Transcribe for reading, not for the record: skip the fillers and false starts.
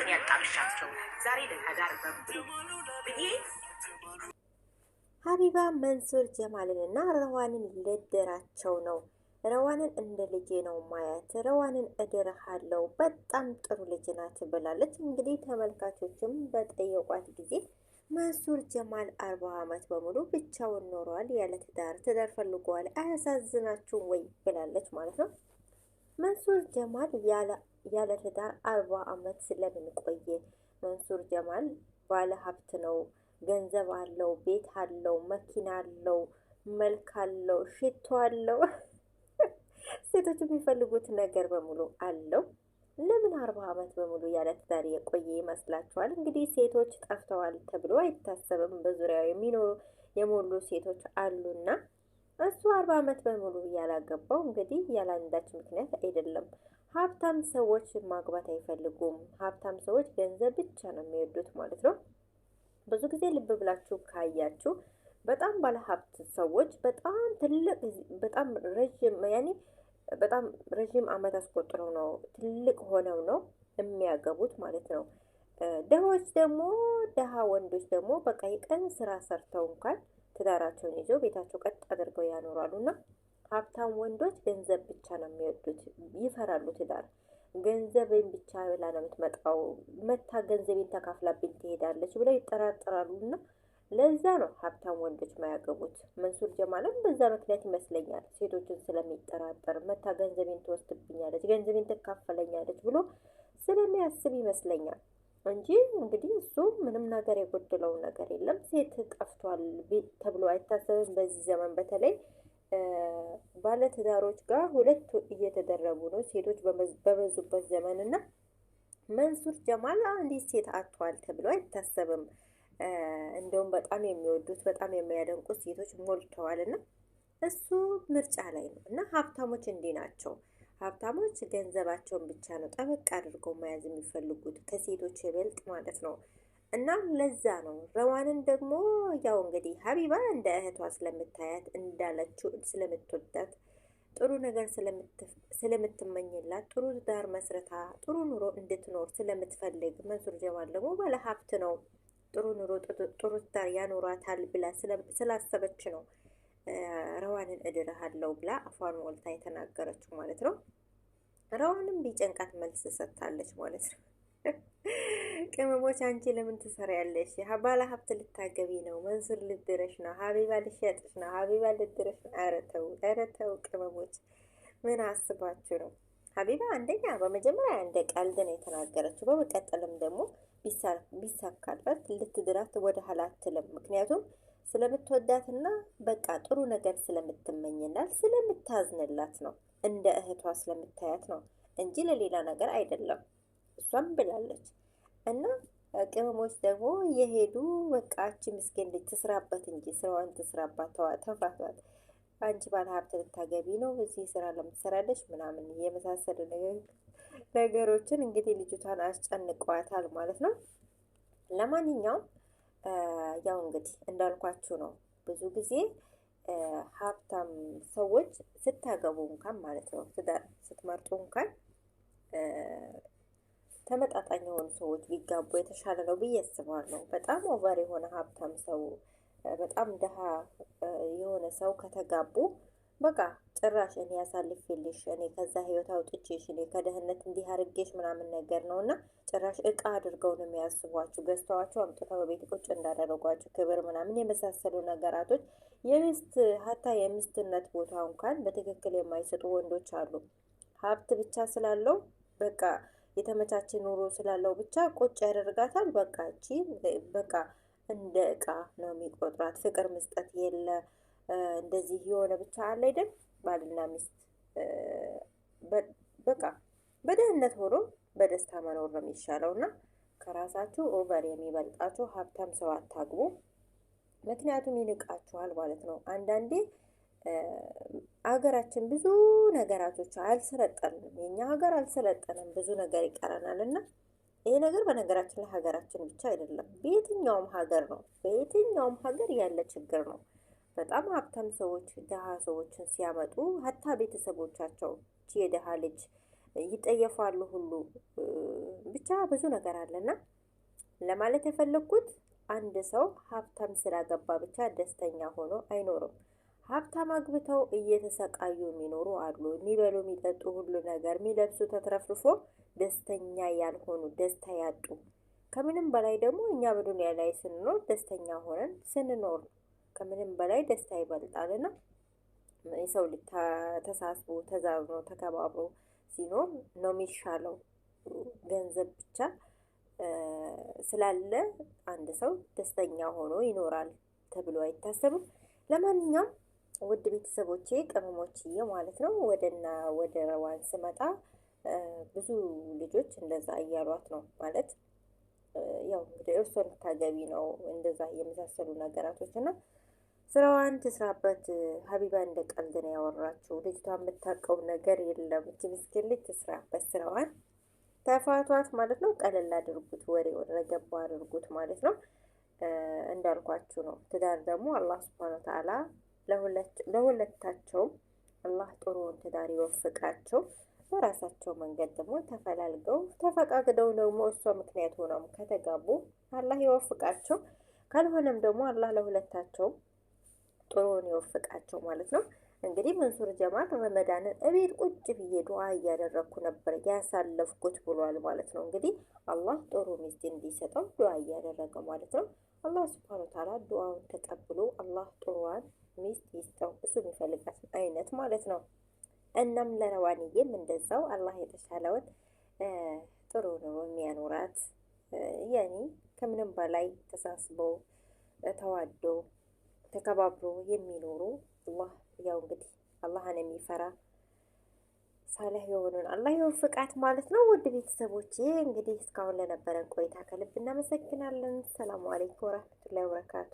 እኔ ያጣምሻቸው ዛሬ ለታዳር በብሉ ብዬ ሀቢባ መንሱር ጀማልንና ረዋንን ልድራቸው ነው። ረዋንን እንደ ልጄ ነው ማያት፣ ረዋንን እድርሃለው በጣም ጥሩ ልጅ ናት ብላለች። እንግዲህ ተመልካቾችም በጠየቋት ጊዜ መንሱር ጀማል 40 ዓመት በሙሉ ብቻውን ኖሯል፣ ያለ ትዳር ፈልጓል፣ አያሳዝናችሁም ወይ ብላለች ማለት ነው። መንሱር ጀማል ያለ ትዳር 40 ዓመት ስለምን ቆየ? መንሱር ጀማል ባለ ሀብት ነው፣ ገንዘብ አለው፣ ቤት አለው፣ መኪና አለው፣ መልክ አለው፣ ሽቶ አለው፣ ሴቶች የሚፈልጉት ነገር በሙሉ አለው። ለምን 40 ዓመት በሙሉ ያለ ትዳር የቆየ ይመስላችኋል? እንግዲህ ሴቶች ጠፍተዋል ተብሎ አይታሰብም። በዙሪያው የሚኖሩ የሞሉ ሴቶች አሉና እሱ 40 ዓመት በሙሉ ያላገባው እንግዲህ ያለ አንዳች ምክንያት አይደለም። ሀብታም ሰዎች ማግባት አይፈልጉም። ሀብታም ሰዎች ገንዘብ ብቻ ነው የሚወዱት ማለት ነው። ብዙ ጊዜ ልብ ብላችሁ ካያችሁ በጣም ባለ ሀብት ሰዎች በጣም ትልቅ በጣም ረጅም ዓመት አስቆጥረው ነው ትልቅ ሆነው ነው የሚያገቡት ማለት ነው። ደሃዎች ደግሞ ደሃ ወንዶች ደግሞ በቃ የቀን ስራ ሰርተው እንኳን ትዳራቸውን ይዘው ቤታቸው ቀጥ አድርገው ያኖራሉና ሀብታም ወንዶች ገንዘብ ብቻ ነው የሚወዱት፣ ይፈራሉ ትዳር። ገንዘብን ብቻ ብላ ነው የምትመጣው፣ መታ ገንዘቤን ተካፍላብኝ ትሄዳለች ብለው ይጠራጠራሉና ለዛ ነው ሀብታም ወንዶች ማያገቡት። መንሱር ጀማልም በዛ ምክንያት ይመስለኛል፣ ሴቶችን ስለሚጠራጠር መታ ገንዘቤን ትወስድብኛለች፣ ገንዘቤን ትካፈለኛለች ብሎ ስለሚያስብ ይመስለኛል እንጂ እንግዲህ እሱ ምንም ነገር የጎደለው ነገር የለም። ሴት ጠፍቷል ተብሎ አይታሰብም በዚህ ዘመን። በተለይ ባለትዳሮች ጋር ሁለት እየተደረጉ ነው ሴቶች በበዙበት ዘመን እና መንሱር ጀማል አንዲት ሴት አጥቷል ተብሎ አይታሰብም። እንደውም በጣም የሚወዱት በጣም የሚያደንቁት ሴቶች ሞልተዋል እና እሱ ምርጫ ላይ ነው። እና ሀብታሞች እንዲህ ናቸው። ሀብታሞች ገንዘባቸውን ብቻ ነው ጠበቅ አድርገው መያዝ የሚፈልጉት ከሴቶች ይበልጥ ማለት ነው። እና ለዛ ነው ረዋንን ደግሞ ያው እንግዲህ ሀቢባ እንደ እህቷ ስለምታያት እንዳለችው ስለምትወዳት ጥሩ ነገር ስለምትመኝላት ጥሩ ትዳር መስረታ ጥሩ ኑሮ እንድትኖር ስለምትፈልግ፣ መንሱር ጀማል ደግሞ ባለ ሀብት ነው ጥሩ ኑሮ ጥሩ ትዳር ያኖራታል ብላ ስላሰበች ነው ረዋንን እድርሃለሁ ብላ አፏን ሞልታ የተናገረችው ማለት ነው። ረዋንም ቢጨንቃት መልስ ሰጥታለች ማለት ነው። ቅመሞች አንቺ ለምን ትሰሪያለሽ? ባለ ሀብት ልታገቢ ነው፣ መንሱር ልድረሽ ነው፣ ሀቢባ ልሸጥሽ ነው፣ ሀቢባ ልድረሽ ነው። ኧረ ተው ቅመሞች፣ ምን አስባችሁ ነው? ሀቢባ አንደኛ በመጀመሪያ እንደ ቀልድ ነው የተናገረችው። በመቀጠልም ደግሞ ቢሳካላት ልትድራት ወደ ኋላ አትልም። ምክንያቱም ስለምትወዳትና በቃ ጥሩ ነገር ስለምትመኝላት ስለምታዝንላት ነው፣ እንደ እህቷ ስለምታያት ነው እንጂ ለሌላ ነገር አይደለም። እሷም ብላለች። እና ቅመሞች ደግሞ የሄዱ በቃ አንቺ ምስኪን ልጅ ትስራበት እንጂ ስራዋን ትስራባት፣ ተፋቷት። አንቺ ባለ ሀብት ልታገቢ ነው እዚህ ስራ ለምትሰራለች ምናምን የመሳሰሉ ነገሮችን እንግዲህ ልጅቷን አስጨንቀዋታል ማለት ነው። ለማንኛውም ያው እንግዲህ እንዳልኳችሁ ነው። ብዙ ጊዜ ሀብታም ሰዎች ስታገቡ እንኳን ማለት ነው ትዳር ስትመርጡ እንኳን ተመጣጣኝ የሆኑ ሰዎች ቢጋቡ የተሻለ ነው ብዬ አስባለሁ። በጣም ኦቨር የሆነ ሀብታም ሰው በጣም ደሃ የሆነ ሰው ከተጋቡ በቃ ጭራሽ እኔ ያሳልፍልሽ፣ እኔ ከዛ ህይወት አውጥቼሽ፣ እኔ ከደህንነት እንዲህ አድርጌሽ ምናምን ነገር ነው እና ጭራሽ እቃ አድርገው ነው የሚያስቧችሁ። ገዝተዋችሁ አምጥተው በቤት ቁጭ እንዳደረጓችሁ ክብር ምናምን የመሳሰሉ ነገራቶች ሀታ የሚስትነት ቦታ እንኳን በትክክል የማይሰጡ ወንዶች አሉ። ሀብት ብቻ ስላለው በቃ የተመቻቸ ኑሮ ስላለው ብቻ ቁጭ ያደርጋታል። በቃ እቺ በቃ እንደ እቃ ነው የሚቆጥራት። ፍቅር መስጠት የለ እንደዚህ የሆነ ብቻ አለ አይደል? ባልና ሚስት በቃ በደህንነት ሆኖ በደስታ መኖር ነው የሚሻለውና ከራሳችሁ ኦቨር የሚበልጣችሁ ሀብታም ሰው አታግቡ። ምክንያቱም ይንቃችኋል ማለት ነው። አንዳንዴ አገራችን ብዙ ነገራቶች አልሰለጠንም። የኛ ሀገር አልሰለጠንም፣ ብዙ ነገር ይቀረናል እና ይሄ ነገር በነገራችን ላይ ሀገራችን ብቻ አይደለም፣ በየትኛውም ሀገር ነው፣ በየትኛውም ሀገር ያለ ችግር ነው። በጣም ሀብታም ሰዎች ደሃ ሰዎችን ሲያመጡ ሀታ ቤተሰቦቻቸው የደሃ ልጅ ይጠየፋሉ ሁሉ ብቻ ብዙ ነገር አለና ለማለት የፈለኩት አንድ ሰው ሀብታም ስላገባ ብቻ ደስተኛ ሆኖ አይኖርም። ሀብታም አግብተው እየተሰቃዩ የሚኖሩ አሉ። የሚበሉ የሚጠጡ ሁሉ ነገር የሚለብሱ ተትረፍርፎ ደስተኛ ያልሆኑ ደስታ ያጡ። ከምንም በላይ ደግሞ እኛ በዱንያ ላይ ስንኖር ደስተኛ ሆነን ስንኖር ከምንም በላይ ደስታ ይበልጣልና የሰው ልጅ ተሳስቦ ተዛዝኖ ተከባብሮ ሲኖር ነው የሚሻለው። ገንዘብ ብቻ ስላለ አንድ ሰው ደስተኛ ሆኖ ይኖራል ተብሎ አይታሰብም። ለማንኛውም ውድ ቤተሰቦቼ ቅመሞችዬ ማለት ነው ወደ ረዋን ስመጣ ብዙ ልጆች እንደዛ እያሏት ነው ማለት ያው እንግዲህ እርሶን ታገቢ ነው እንደዛ የመሳሰሉ ነገራቶች እና ስራዋን ትስራበት። ሀቢባ እንደ ቀልድ ነው ያወራችው። ልጅቷ የምታውቀው ነገር የለም። እቺ ምስኪን ልጅ ትስራበት ስራዋን። ተፋቷት ማለት ነው። ቀለል አድርጉት፣ ወሬውን ረገባ አድርጉት ማለት ነው። እንዳልኳችሁ ነው። ትዳር ደግሞ አላህ ሱብሃነሁ ወተዓላ ለሁለታቸውም አላህ ጥሩውን ትዳር ይወፍቃቸው። በራሳቸው መንገድ ደግሞ ተፈላልገው ተፈቃቅደው ደግሞ እሷ ምክንያት ሆነው ከተጋቡ አላህ ይወፍቃቸው። ካልሆነም ደግሞ አላህ ለሁለታቸውም ጥሩውን ይወፍቃቸው ማለት ነው። እንግዲህ መንሱር ጀማል ረመዳንን እቤት ቁጭ ብዬ ዱዓ እያደረኩ ነበር ያሳለፍኩት ብሏል ማለት ነው። እንግዲህ አላህ ጥሩ ሚስት እንዲሰጠው ዱዓ እያደረገ ማለት ነው። አላህ ሱብሃነሁ ወተዓላ ዱዓውን ተቀብሎ አላህ ጥሩዋን ሚስት ይስጠው፣ እሱ የሚፈልጋት አይነት ማለት ነው። እናም ለረዋንዬም እንደዛው አላህ የተሻለውን ጥሩ ነው የሚያኖራት። ያኔ ከምንም በላይ ተሳስበው ተዋደው ተከባብሮ የሚኖሩ አላህ ያው እንግዲህ አላህን የሚፈራ ሳለህ የሆኑን አላህ ይወፍቃት ማለት ነው። ውድ ቤተሰቦቼ እንግዲህ እስካሁን ለነበረን ቆይታ ከልብ እናመሰግናለን። ሰላም አለይኩም ወራህመቱላሂ ወበረካቱ።